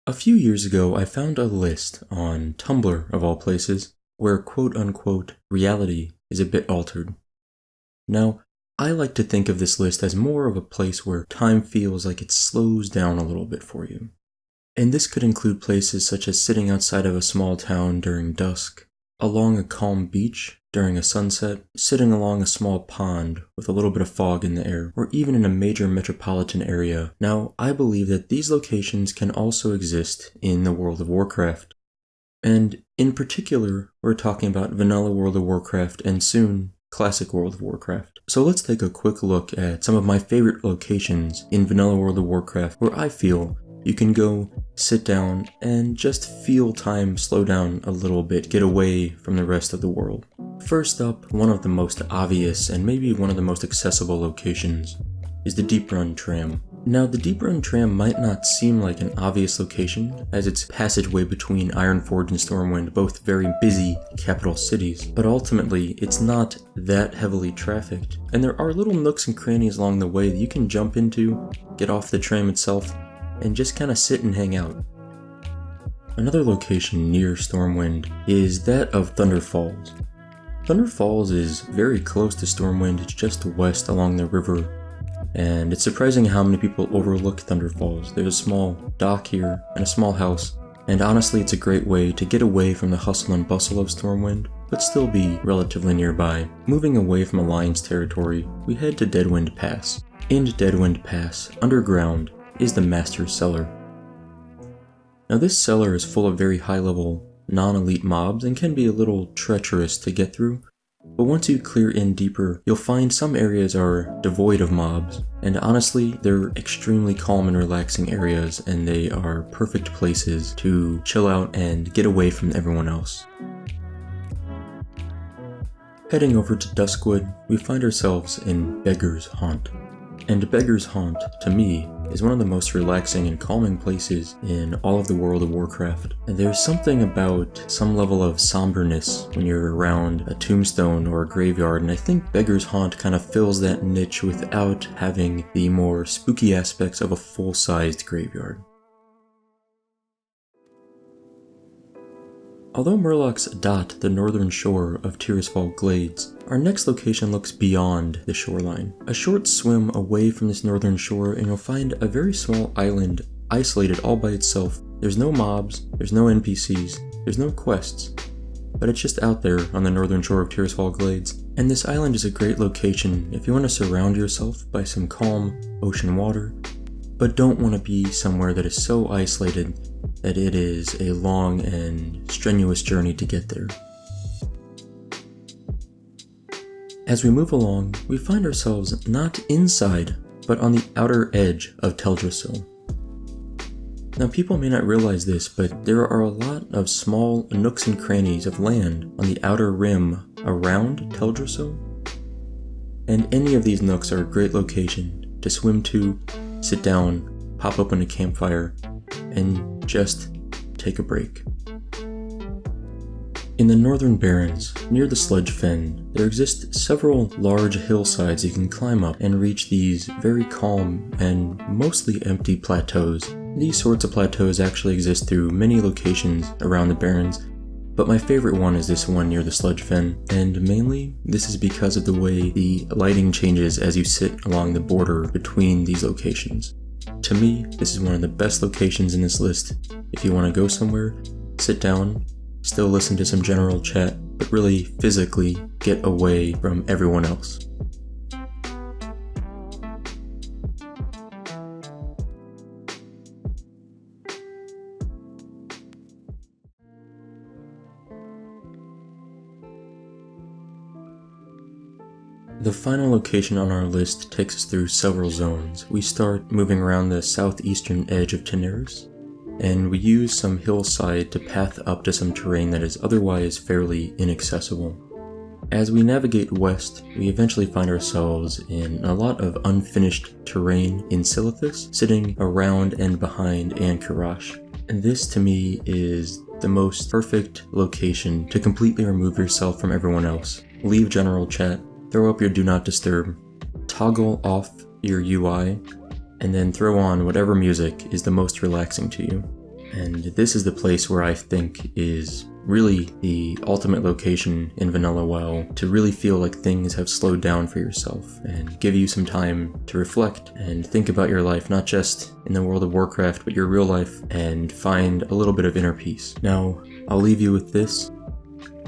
A few years ago, I found a list on Tumblr, of all places, where quote-unquote reality is a bit altered. Now, I like to think of this list as more of a place where time feels like it slows down a little bit for you. And this could include places such as sitting outside of a small town during dusk, along a calm beach during a sunset, sitting along a small pond with a little bit of fog in the air, or even in a major metropolitan area. Now, I believe that these locations can also exist in the World of Warcraft. And in particular, we're talking about vanilla World of Warcraft and soon Classic World of Warcraft. So let's take a quick look at some of my favorite locations in vanilla World of Warcraft where I feel you can go, sit down, and just feel time slow down a little bit, get away from the rest of the world. First up, one of the most obvious and maybe one of the most accessible locations is the Deeprun Tram. Now, the Deeprun Tram might not seem like an obvious location, as it's passageway between Ironforge and Stormwind, both very busy capital cities, but ultimately, it's not that heavily trafficked, and there are little nooks and crannies along the way that you can jump into, get off the tram itself, and just kind of sit and hang out. Another location near Stormwind is that of Thunder Falls. Thunder Falls is very close to Stormwind, it's just west along the river, and it's surprising how many people overlook Thunder Falls. There's a small dock here and a small house, and honestly it's a great way to get away from the hustle and bustle of Stormwind, but still be relatively nearby. Moving away from Alliance territory, we head to Deadwind Pass. In Deadwind Pass, underground, is the Master Cellar. Now this cellar is full of very high-level, non-elite mobs and can be a little treacherous to get through, but once you clear in deeper, you'll find some areas are devoid of mobs, and honestly, they're extremely calm and relaxing areas, and they are perfect places to chill out and get away from everyone else. Heading over to Duskwood, we find ourselves in Beggar's Haunt. And Beggar's Haunt, to me, is one of the most relaxing and calming places in all of the World of Warcraft. And there's something about some level of somberness when you're around a tombstone or a graveyard, and I think Beggar's Haunt kind of fills that niche without having the more spooky aspects of a full-sized graveyard. Although Murlocs dot the northern shore of Tirisfal Glades, our next location looks beyond the shoreline. A short swim away from this northern shore and you'll find a very small island isolated all by itself. There's no mobs, there's no NPCs, there's no quests, but it's just out there on the northern shore of Tirisfal Glades. And this island is a great location if you want to surround yourself by some calm ocean water, but don't want to be somewhere that is so isolated that it is a long and strenuous journey to get there. As we move along, we find ourselves not inside, but on the outer edge of Teldrassil. Now people may not realize this, but there are a lot of small nooks and crannies of land on the outer rim around Teldrassil, and any of these nooks are a great location to swim to, sit down, pop open a campfire, and just take a break. In the northern Barrens, near the Sludge Fen, there exist several large hillsides you can climb up and reach these very calm and mostly empty plateaus. These sorts of plateaus actually exist through many locations around the Barrens, but my favorite one is this one near the Sludge Fen, and mainly this is because of the way the lighting changes as you sit along the border between these locations. To me, this is one of the best locations in this list if you want to go somewhere, sit down, still listen to some general chat, but really physically get away from everyone else. The final location on our list takes us through several zones. We start moving around the southeastern edge of Teneris, and we use some hillside to path up to some terrain that is otherwise fairly inaccessible. As we navigate west, we eventually find ourselves in a lot of unfinished terrain in Silithus, sitting around and behind Ankarash. And this to me is the most perfect location to completely remove yourself from everyone else. Leave general chat, throw up your do not disturb, toggle off your UI, and then throw on whatever music is the most relaxing to you. And this is the place where I think is really the ultimate location in Vanilla WoW to really feel like things have slowed down for yourself and give you some time to reflect and think about your life, not just in the World of Warcraft, but your real life, and find a little bit of inner peace. Now, I'll leave you with this.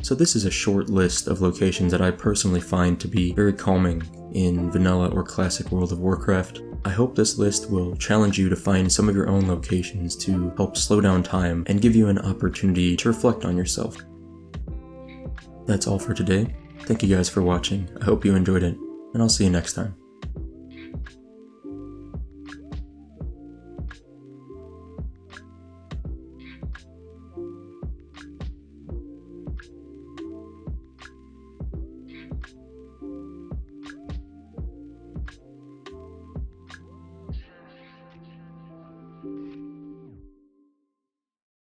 So this is a short list of locations that I personally find to be very calming in Vanilla or Classic World of Warcraft. I hope this list will challenge you to find some of your own locations to help slow down time and give you an opportunity to reflect on yourself. That's all for today. Thank you guys for watching. I hope you enjoyed it, and I'll see you next time.